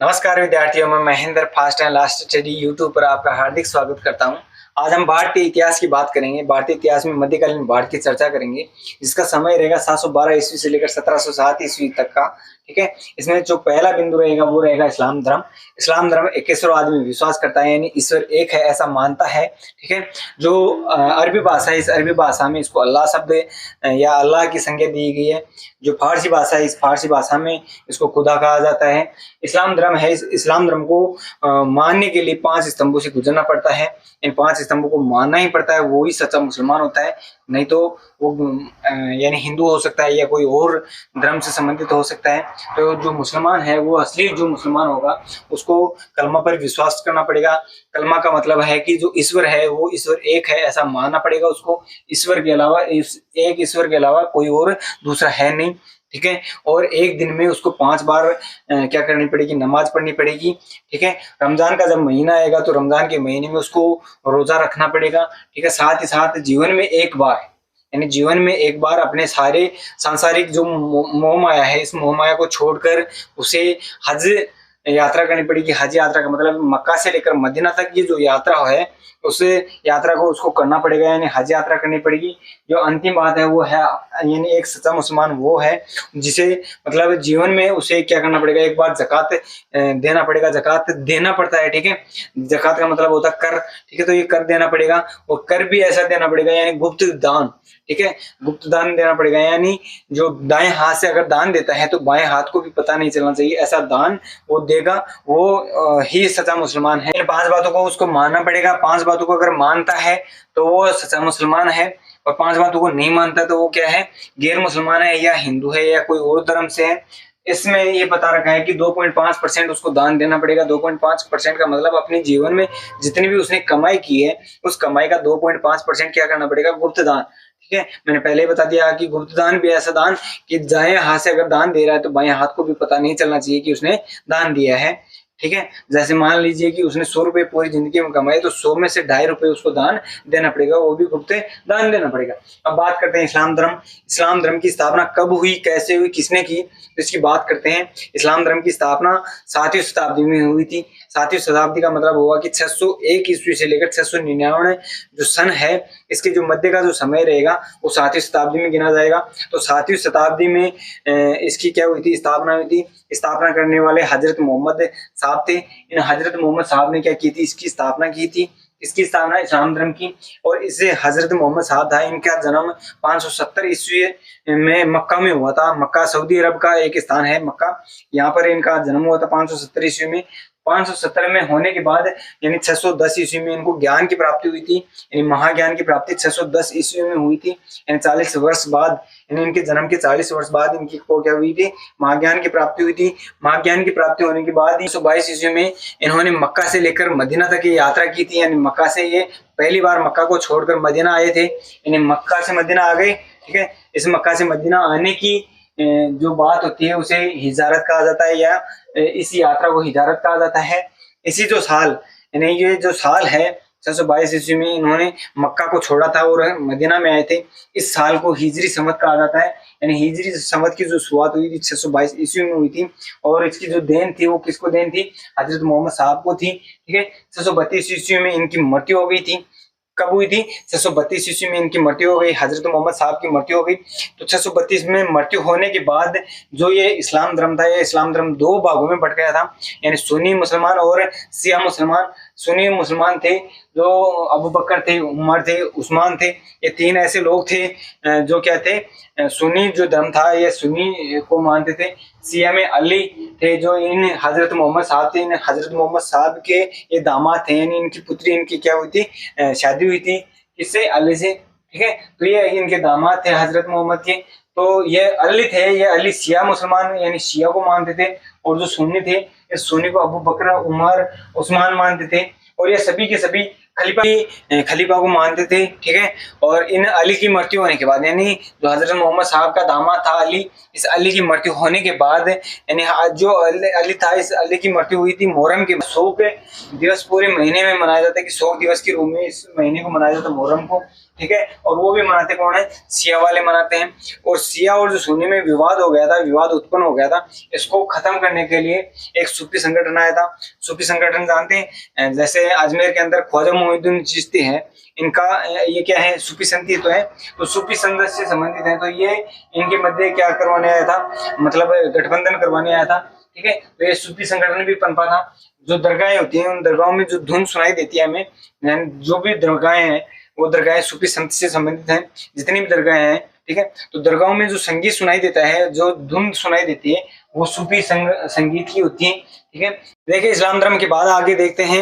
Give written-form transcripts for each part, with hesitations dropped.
नमस्कार विद्यार्थियों, मैं Mahendra fast and last study YouTube पर आपका हार्दिक स्वागत करता हूं। आज हम भारतीय इतिहास की बात करेंगे। भारतीय इतिहास में मध्यकालीन भारत की चर्चा करेंगे, जिसका समय रहेगा 712 ईस्वी से लेकर 1707 ईस्वी तक का। ठीक है, इसमें जो पहला बिंदु रहेगा वो रहेगा इस्लाम धर्म। इस्लाम धर्म एकेश्वरवाद में विश्वास करता है, यानी ईश्वर एक है ऐसा मानता है। ठीक है, जो अरबी भाषा है, इस अरबी भाषा में इसको अल्लाह शब्द या अल्लाह की संज्ञा दी गई है। जो फारसी भाषा है, इस फारसी भाषा में इसको खुदा कहा जाता है। इस्लाम धर्म है, इस इस्लाम धर्म को मानने के लिए 5 स्तंभों से गुजरना पड़ता है। इन 5 स्तंभों को मानना ही पड़ता है, वो ही सच्चा मुसलमान होता है। नहीं तो वो यानी हिंदू हो सकता है या कोई और धर्म से संबंधित हो सकता है। तो जो मुसलमान है, वो असली जो मुसलमान होगा, उसको कलमा पर विश्वास करना पड़ेगा। कलमा का मतलब है कि जो ईश्वर है वो ईश्वर एक है ऐसा मानना पड़ेगा उसको। ईश्वर के अलावा, इस एक ईश्वर के अलावा कोई और दूसरा है नहीं। ठीक है, और एक दिन में उसको 5 बार क्या करनी पड़ेगी, नमाज पढ़नी पड़ेगी। ठीक है, रमजान का जब महीना आएगा तो रमजान के महीने में उसको रोजा रखना पड़ेगा। ठीक है, साथ ही साथ जीवन में एक बार, यानी जीवन में एक बार अपने सारे सांसारिक जो मोह माया है, इस मोह माया को छोड़कर उसे हज यात्रा करनी पड़ेगी। हज यात्रा का मतलब मक्का से लेकर मदीना तक की जो यात्रा है, उस यात्रा को उसको करना पड़ेगा, यानी हज यात्रा करनी पड़ेगी। जो अंतिम बात है वो है, यानी एक सच्चा मुसलमान वो है जिसे मतलब जीवन में उसे क्या करना पड़ेगा, एक बार जकात देना पड़ेगा। जकात देना पड़ता है। ठीक है, जकात का मतलब होता है कर। ठीक है, तो ये कर देना पड़ेगा, और कर भी ऐसा देना पड़ेगा यानी गुप्त दान। ठीक है, गुप्त दान देना पड़ेगा, यानी जो दाएं हाथ से अगर दान देता है तो बाएं हाथ को भी पता नहीं चलना चाहिए, ऐसा दान वो देगा, वो ही सच्चा मुसलमान है। 5 बातों को उसको मानना पड़ेगा। 5 बातों को अगर मानता है तो वो सच्चा मुसलमान है, और 5 बातों को नहीं मानता तो वो क्या है, गैर मुसलमान है, या हिंदू है, या कोई और धर्म से है। इसमें ये बता रखा है कि 2.5% उसको दान देना पड़ेगा। 2.5% का मतलब अपने जीवन में जितनी भी उसने कमाई की है, उस कमाई का 2.5% क्या करना पड़ेगा, गुप्त दान। ठीक है, मैंने पहले ही बता दिया कि गुप्त दान भी ऐसा दान कि दाएं हाथ से अगर दान दे रहा है तो बाएं हाथ को भी पता नहीं चलना चाहिए कि उसने दान दिया है। ठीक है, जैसे मान लीजिए कि उसने 100 रुपए पूरी जिंदगी में कमाए, तो 100 में से 2.5 रुपए उसको दान देना पड़ेगा, वो भी गुप्त दान देना पड़ेगा। अब बात करते हैं इस्लाम धर्म। इस्लाम धर्म की स्थापना कब हुई, कैसे हुई, किसने की, तो इसकी बात करते हैं। इस्लाम धर्म की स्थापना 7वीं शताब्दी में हुई थी। 7वीं शताब्दी का मतलब हुआ कि 601 ईस्वी से लेकर 699 जो सन है, इसके जो मध्य का जो समय रहेगा वो 7वीं शताब्दी में गिना जाएगा। तो 7वीं शताब्दी में इसकी क्या हुई थी, स्थापना हुई थी। स्थापना करने वाले हजरत मोहम्मद साहब थे। इन हजरत मोहम्मद साहब ने क्या की थी, इसकी स्थापना की थी। इसकी स्थापना इस्लाम धर्म की, और इससे हजरत मोहम्मद साहब था, इनका जन्म 570 ईस्वी में मक्का में हुआ था। मक्का सऊदी अरब का एक स्थान है मक्का, यहाँ पर इनका जन्म हुआ था 570 ईस्वी में। 570 में होने के बाद यानी 610 ईस्वी में इनको ज्ञान की प्राप्ति हुई थी, यानी महाज्ञान की प्राप्ति 610 ईस्वी में हुई थी। यानी 40 वर्ष बाद, यानी इनके जन्म के 40 वर्ष बाद इनकी को क्या हुई थी, महाज्ञान की प्राप्ति हुई थी। महाज्ञान की प्राप्ति होने के बाद 122 ईस्वी में इन्होंने मक्का से लेकर मदीना तक की यात्रा की थी। यानी मक्का से ये पहली बार मक्का को छोड़कर मदीना आए थे, यानी मक्का से मदीना आ गए। ठीक है, इस मक्का से मदीना आने की जो बात होती है उसे हिजारत कहा जाता है, या इस यात्रा को हिजारत कहा जाता है। इसी जो साल, यानी ये जो साल है 622 ईस्वी में इन्होंने मक्का को छोड़ा था और मदीना में आए थे, इस साल को हिजरी संवत कहा जाता है। यानी हिजरी संवत की जो शुरुआत हुई थी 622 ईस्वी में हुई थी, और इसकी जो देन थी वो किसको देन थी, हजरत मोहम्मद साहब को थी। ठीक है, 632 ईस्वी में इनकी मृत्यु हो गई थी। कब हुई थी, 632 ईस्वी में इनकी मृत्यु हो गई, हजरत मोहम्मद साहब की मृत्यु हो गई। तो 632 में मृत्यु होने के बाद जो ये इस्लाम धर्म था, ये इस्लाम धर्म 2 भागों में बट गया था, यानी सुन्नी मुसलमान और शिया मुसलमान। सुन्नी मुसलमान थे जो अबू बकर थे, उमर थे, उस्मान थे, ये 3 ऐसे लोग थे जो क्या थे, सुन्नी जो धर्म था ये सुन्नी को मानते थे। शिया में अली थे जो इन हजरत मोहम्मद साहब थे, इन हजरत मोहम्मद साहब के ये दामाद थे, यानी इनकी पुत्री, इनकी क्या हुई थी, शादी हुई थी किससे, अली से। ठीक है, तो ये इनके दामाद थे हजरत मोहम्मद के। तो ये अली थे, ये अली शिया मुसलमान यानी शिया को मानते थे, और जो सुन्नी थे इस सुन्नी को अबू बकर, उमर, उस्मान मानते थे, और ये सभी के सभी खलीफा को मानते थे। ठीक है, और इन अली की मृत्यु होने के बाद, यानी जो हजरत मोहम्मद साहब का दामाद था अली, इस अली की मृत्यु होने के बाद, यानी जो अली था, इस अली की मृत्यु हुई थी मुहर्रम के 100 दिवस पूरे महीने में मनाया जाता है, कि 100 दिवस के रूप में इस महीने को मनाया जाता है मुहर्रम को। ठीक है। और वो भी मनाते कौन है, शिया वाले मनाते हैं। और शिया और जो सुन्नी में विवाद हो गया था, विवाद उत्पन्न हो गया था, इसको खत्म करने के लिए एक सूफी संगठन आया था। सूफी संगठन जानते हैं, जैसे अजमेर के अंदर ख्वाजा मोइनुद्दीन चिश्ती है, इनका ये क्या है, सूफी संगत तो है, तो सूफी संगत से संबंधित है। तो ये इनके मध्य क्या करवाने आया था, मतलब गठबंधन करवाने आया था, ठीक है। तो ये सूफी संगठन भी पनपा था। जो दरगाहें होती हैं, उन दरगाहों में जो धुन सुनाई देती है हमें, यानी जो भी दरगाहें हैं वो दरगाहें सूफी संत से संबंधित हैं, जितनी भी दरगाहें हैं, ठीक है। तो दरगाहों में जो संगीत सुनाई देता है, जो धुन सुनाई देती है, वो सूफी संगीत की होती है, ठीक है। देखिए इस्लाम धर्म के बाद आगे देखते हैं,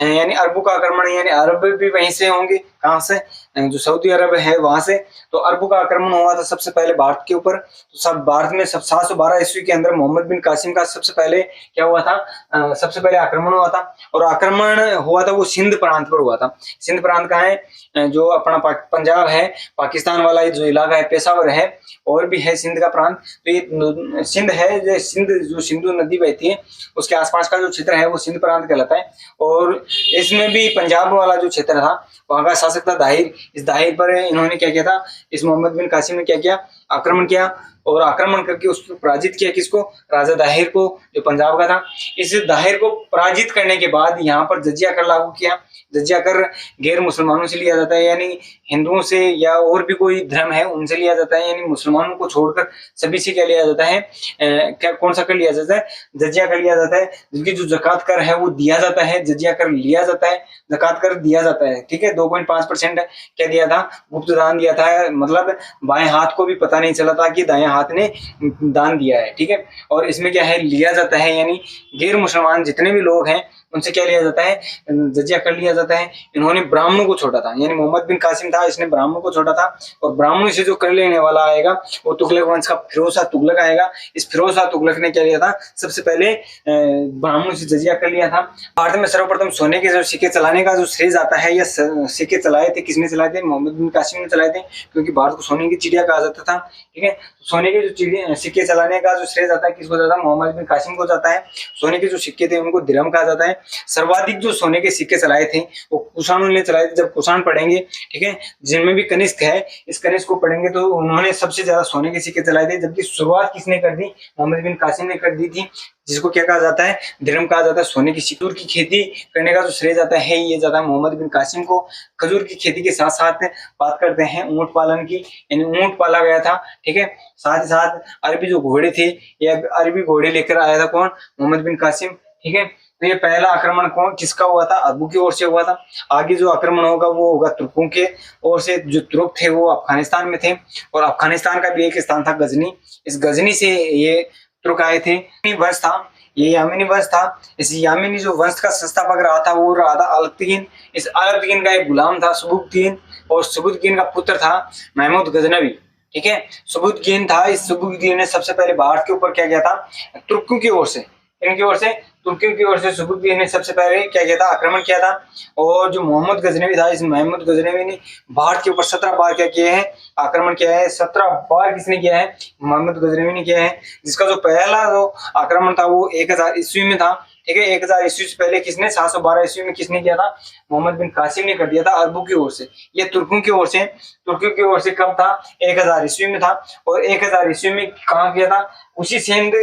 यानी अरबों का आक्रमण, यानी अरब भी वहीं से होंगे, कहाँ से, जो सऊदी अरब है वहां से। तो अरबों का आक्रमण हुआ था सबसे पहले भारत के ऊपर। तो सब भारत में सब 712 ईस्वी के अंदर मोहम्मद बिन कासिम का सबसे पहले क्या हुआ था, सबसे पहले आक्रमण हुआ था। और आक्रमण हुआ था वो सिंध प्रांत पर हुआ था। सिंध प्रांत कहाँ है, जो अपना पंजाब है, पाकिस्तान वाला जो इलाका है, पेशावर है, और भी है सिंध का प्रांत। तो ये सिंध है, जो सिंध जो सिंधु नदी बहती है उसके आसपास का जो क्षेत्र है वो सिंध प्रांत कहलाता है। और इसमें भी पंजाब वाला जो क्षेत्र था वहां का शासक था दाहिर। इस दाहिर पर इन्होंने क्या किया था, इस मोहम्मद बिन कासिम ने क्या किया, आक्रमण किया, और आक्रमण करके उसको पराजित किया। किसको, राजा दाहिर को, जो पंजाब का था। इस दाहिर को पराजित करने के बाद यहाँ पर जजिया कर लागू किया। जजिया कर गैर मुसलमानों से लिया जाता है, यानी हिंदुओं से या और भी कोई धर्म है उनसे लिया जाता है, यानी मुसलमानों को छोड़कर सभी से क्या लिया जाता है, क्या कौन सा कर लिया जाता है, जजिया कर लिया जाता है। जिनकी जो जकात कर है वो दिया जाता है, जजिया कर लिया जाता है, जकात कर दिया जाता है, ठीक है। 2.5% क्या दिया था, गुप्त दान दिया था, मतलब बाएं हाथ को भी पता नहीं चला था कि दाएं हाथ ने दान दिया है, ठीक है। और इसमें क्या है, लिया जाता है, यानी गैर मुसलमान जितने भी लोग हैं उनसे क्या लिया जाता है, जजिया कर लिया जाता है। इन्होंने ब्राह्मणों को छोड़ा था, यानी मोहम्मद बिन कासिम था, इसने ब्राह्मणों को छोड़ा था। और ब्राह्मणों से जो कर लेने वाला आएगा वो तुगलक वंश का फिरोज शाह तुगलक आएगा। इस फिरोज शाह तुगलक ने क्या लिया था, सबसे पहले ब्राह्मणों से जजिया कर लिया था। भारत में सर्वप्रथम सोने के जो सिक्के चलाने का जो श्रेय जाता है, या सिक्के चलाए थे, किसने चलाए थे, मोहम्मद बिन कासिम ने चलाए थे, क्योंकि भारत को सोने की चिड़िया कहा जाता था, ठीक है। सोने के जो सिक्के चलाने का जो श्रेय जाता है किसको जाता है, मोहम्मद बिन कासिम को जाता है। सोने के जो सिक्के थे उनको दिरहम कहा जाता है। सर्वाधिक जो सोने के सिक्के चलाए थे वो कुषाणों ने चलाए थे। जब कुषाण पढ़ेंगे, ठीक है, जिनमें भी कनिष्क है, इस कनिष्क को पढ़ेंगे तो उन्होंने सबसे ज्यादा सोने के सिक्के चलाए थे। जबकि शुरुआत किसने कर दी, मोहम्मद बिन कासिम ने कर दी थी, जिसको क्या कहा जाता है, दिरहम कहा जाता है। सोने की खजूर की खेती करने का जो श्रेय जाता है ये जाता है मोहम्मद बिन कासिम को। खजूर की खेती के साथ साथ बात करते हैं ऊंट पालन की, यानी ऊंट पाला गया था, ठीक है। साथ ही साथ अरबी जो घोड़े थे, ये अरबी घोड़े लेकर आया था कौन, मोहम्मद बिन कासिम, ठीक है। तो ये पहला आक्रमण कौन किसका हुआ था, अरबों की ओर से हुआ था। आगे जो आक्रमण होगा वो होगा तुर्कों के ओर से। जो तुर्क थे वो अफगानिस्तान में थे, और अफगानिस्तान का भी एक स्थान था गजनी। इस गजनी से ये तुर्क आए थे। वंश था, ये यामिनी वंश था। इस यामिनी जो वंश का संस्थापक रहा था वो रहा था अलब्दिन। इस अलब्दिन का एक गुलाम था सुबुक्दीन, और सुबुक्दीन का पुत्र था महमूद गजनवी, ठीक है। सुबुक्दीन था, इस सुबुक्दीन ने सबसे पहले भारत के ऊपर क्या किया था, तुर्कों की ओर से, इनकी ओर से, तुर्कियों की ओर से सुबुक्दीन ने सबसे पहले क्या किया था, आक्रमण किया था। और जो मोहम्मद गजनवी था, इस मोहम्मद गजनवी ने भारत के ऊपर 17 बार क्या किए हैं, आक्रमण किया है। 17 बार किसने किया है, मोहम्मद गजनवी ने किया है। जिसका जो पहला जो आक्रमण था वो 1000 ईस्वी में था, ठीक है। 1000 ईस्वी से पहले किसने, 712 ईस्वी में किसने किया था, मोहम्मद बिन कासिम ने कर दिया था, अरबों की ओर से। ये तुर्कों की ओर से, तुर्कियों की ओर से कब था, 1000 ईस्वी में था। और 1000 ईस्वी में कहाँ किया था, उसी सिंध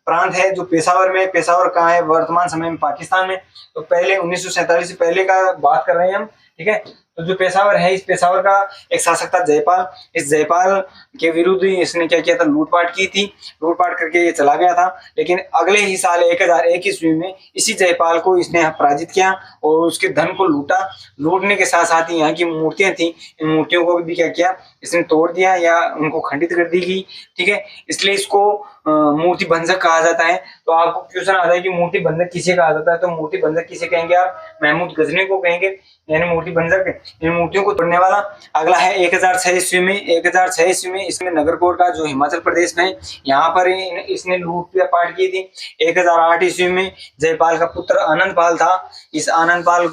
प्रांत है जो पेशावर में, पेशावर कहाँ है, वर्तमान समय में पाकिस्तान में। तो पहले 1947 से पहले का बात कर रहे हैं हम, ठीक है। तो जो पेशावर है, इस पेशावर का एक शासक था जयपाल। इस जयपाल के विरुद्ध इसने क्या किया था, लूटपाट की थी। लूटपाट करके ये चला गया था। लेकिन अगले ही साल 1001 ईस्वी में इसी जयपाल को इसने पराजित किया और उसके धन को लूटा। लूटने के साथ साथ ही यहाँ की मूर्तियां थी, इन मूर्तियों को भी क्या किया, इसने तोड़ दिया या उनको खंडित कर दी गई, ठीक है। इसलिए इसको मूर्ति भंजक कहा जाता है। तो आपको क्वेश्चन आता है कि मूर्ति भंजक किसे कहा जाता है, तो मूर्ति भंजक किसे कहेंगे आप, महमूद गजनी को कहेंगे, यानी मूर्ति भंजक इन मूर्तियों को तोड़ने वाला। अगला है 1006 ईस्वी में। 1006 ईस्वी में इसमें नगरकोट का जो हिमाचल प्रदेश में, यहाँ पर इसने लूटपाट की थी। 1008 ईस्वी में जयपाल का पुत्र आनंदपाल था। इस आनंदपाल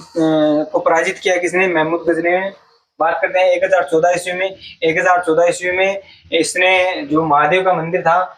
को पराजित किया किसने, महमूद गजनी ने। बात करते हैं 1014 ईस्वी में। 1014 ईस्वी में इसने जो महादेव का मंदिर था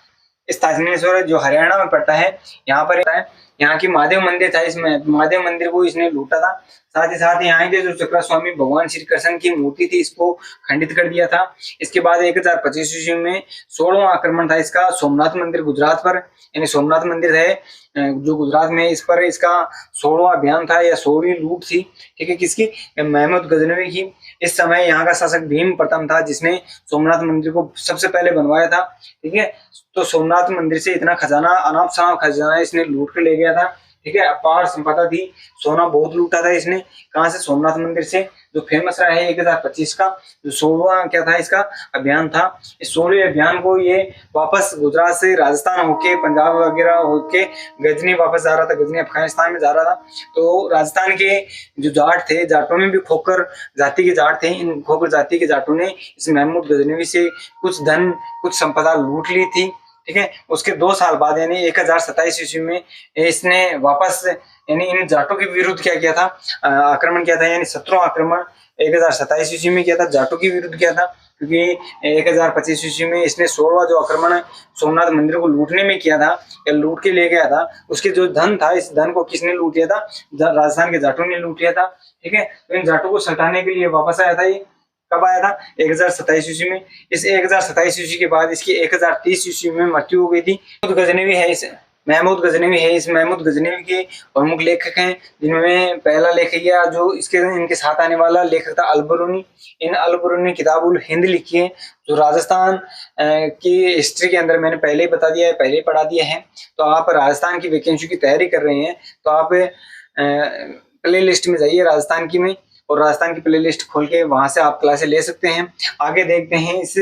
स्थानेश्वर, जो हरियाणा में पड़ता है, यहाँ पर है, यहाँ की महादेव मंदिर था, इसमें महादेव मंदिर को इसने लूटा था। साथ ही साथ यहाँ के जो चक्र स्वामी भगवान श्री कृष्ण की मूर्ति थी इसको खंडित कर दिया था। इसके बाद 1025 ईस्वी में 16वां आक्रमण था इसका सोमनाथ मंदिर गुजरात पर, यानी सोमनाथ मंदिर है जो गुजरात में, इस पर इसका 16वां अभियान था या 16वीं लूट थी। ठीक है, किसकी? महमूद गजनवी की। इस समय यहाँ का शासक भीम प्रथम था जिसने सोमनाथ मंदिर को सबसे पहले बनवाया था। ठीक है, तो सोमनाथ मंदिर से इतना खजाना, अनाप शनाप खजाना इसने लूट कर ले गया था। ठीक है, अपार संपदा थी, सोना बहुत लूटा था इसने। कहाँ से? सोमनाथ मंदिर से, जो फेमस रहा है 1025 का जो 16वां क्या था इसका अभियान था। इस 16वें अभियान को ये वापस गुजरात से राजस्थान होके, पंजाब वगैरह होके गजनी वापस जा रहा था, गजनी अफगानिस्तान में जा रहा था। तो राजस्थान के जो जाट थे, जाटों में भी खोकर जाति के जाट थे, इन खोकर जाति के जाटों ने इस महमूद गजनवी से कुछ धन, कुछ संपदा लूट ली थी। ठीक है, उसके 2 साल बाद यानी 1027 ईस्वी में इसने वापस यानी इन जाटों के विरुद्ध क्या किया था? आक्रमण किया था, यानी 17वां आक्रमण 1027 ईस्वी में किया था, जाटों के विरुद्ध किया था। क्योंकि 1025 ईस्वी में इसने 16वां जो आक्रमण सोमनाथ मंदिर को लूटने में किया था या लूट के ले गया था, उसके जो धन था, इस धन को किसने लूट लिया था? राजस्थान के जाटों ने लूट लिया था। ठीक है, तो इन जाटों को सटाने के लिए वापस आया था। ये कब आया था? 1027 ईस्वी में। इस 1027 ईस्वी के बाद इसकी 1030 ईस्वी में मृत्यु हो गई थी। गजनवी है इस महमूद गजनवी है, इस महमूद गजनवी के प्रमुख लेखक हैं, जिनमें पहला लेखक या जो इनके साथ आने वाला लेखक था अलबरूनी। इन अलबरूनी ने किताब उल हिंद लिखी है, जो राजस्थान की हिस्ट्री के अंदर मैंने पहले ही बता दिया है, पहले ही पढ़ा दिया है। तो आप राजस्थान की वैकेंसी की तैयारी कर रहे हैं तो आप प्ले लिस्ट में जाइए राजस्थान की में, और राजस्थान की प्लेलिस्ट खोल के वहां से आप क्लासें ले सकते हैं। आगे देखते हैं इस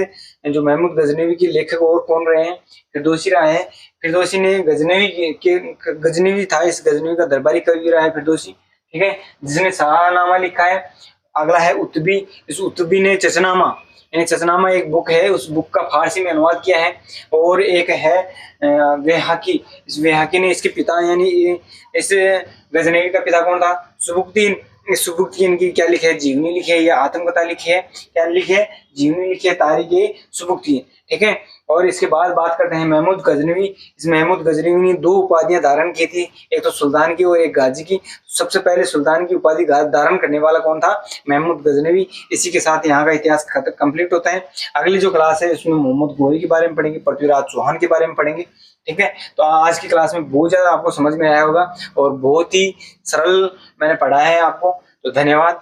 जो महमूद गजनवी के लेखक और कौन रहे हैं। फिरदौसी रहा है, फिरदौसी ने गजनवी था, इस गजनवी का दरबारी कवि रहा है फिरदौसी। ठीक है, जिसने शाहनामा लिखा है। अगला है उतबी, इस उतबी ने चचनामा, यानी चचनामा एक बुक है, उस बुक का फारसी में अनुवाद किया है। और एक है वेहाकी, इस वेहाकी ने इसके पिता यानी इस गजनवी का पिता कौन था? सुबुक्दीन। इस सुबुक्दीन की क्या लिखे है? जीवनी लिखी है या आत्मकथा लिखी है? क्या लिखी है? जीवनी लिखी है, तारीख सुबुक्दीन। ठीक है, और इसके बाद बात करते हैं महमूद गजनवी। इस महमूद गजनवी ने 2 उपाधियां धारण की थी, एक तो सुल्तान की और एक गाजी की। सबसे पहले सुल्तान की उपाधि धारण करने वाला कौन था? महमूद गजनवी। इसी के साथ यहाँ का इतिहास कंप्लीट होता है। अगली जो क्लास है उसमें मोहम्मद गोरी के बारे में पढ़ेंगे, पृथ्वीराज चौहान के बारे में पढ़ेंगे। ठीक है, तो आज की क्लास में बहुत ज्यादा आपको समझ में आया होगा और बहुत ही सरल मैंने पढ़ाया है आपको। तो धन्यवाद।